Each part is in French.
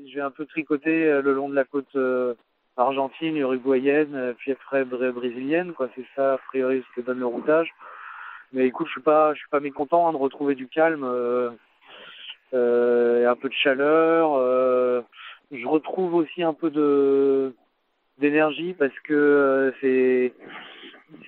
J'ai un peu tricoté le long de la côte argentine, uruguayenne, puis après brésilienne, quoi. C'est ça, a priori, ce que donne le routage. Mais écoute, je suis pas mécontent, hein, de retrouver du calme, et un peu de chaleur. Je retrouve aussi un peu d'énergie parce que c'est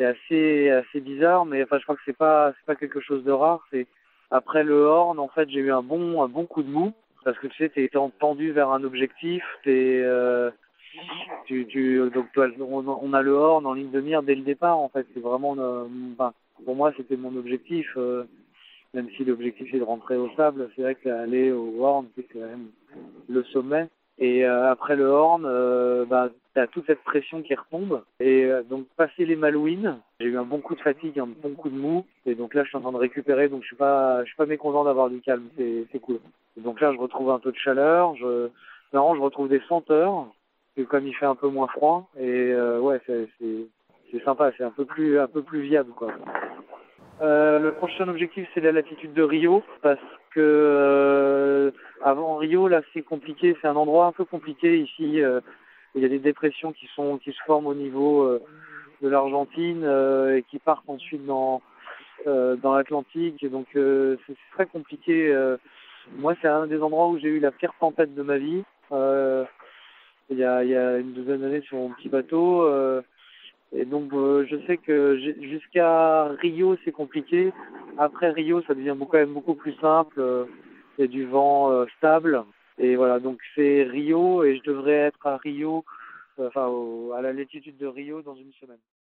assez bizarre, mais enfin je crois que c'est pas quelque chose de rare. C'est après le horn, en fait, j'ai eu un bon coup de mou parce que tu sais, t'es tendu vers un objectif, donc toi, on a le horn en ligne de mire dès le départ. En fait, c'est vraiment, enfin, pour moi, c'était mon objectif. Même si l'objectif est de rentrer au sable, c'est vrai qu'aller au horn, c'est quand même le sommet. Et après le horn, t'as toute cette pression qui retombe. Et donc passer les Malouines, j'ai eu un bon coup de fatigue, un bon coup de mou. Et donc là, je suis en train de récupérer, donc je suis pas mécontent d'avoir du calme. C'est cool. Et donc là, je retrouve un peu de chaleur. Maintenant, je retrouve des senteurs. Et comme il fait un peu moins froid, et ouais, c'est sympa. C'est un peu plus viable, quoi. Le prochain objectif, c'est la latitude de Rio, parce que avant Rio, là, c'est compliqué. C'est un endroit un peu compliqué ici. Il y a des dépressions qui se forment au niveau de l'Argentine, et qui partent ensuite dans l'Atlantique. Et donc, c'est très compliqué. Moi, c'est un des endroits où j'ai eu la pire tempête de ma vie. Euh, il y a une douzaine d'années sur mon petit bateau. Et donc, je sais que jusqu'à Rio, c'est compliqué. Après Rio, ça devient quand même beaucoup plus simple. Il y a du vent stable. Et voilà, donc c'est Rio et je devrais être à Rio, enfin à la latitude de Rio dans une semaine.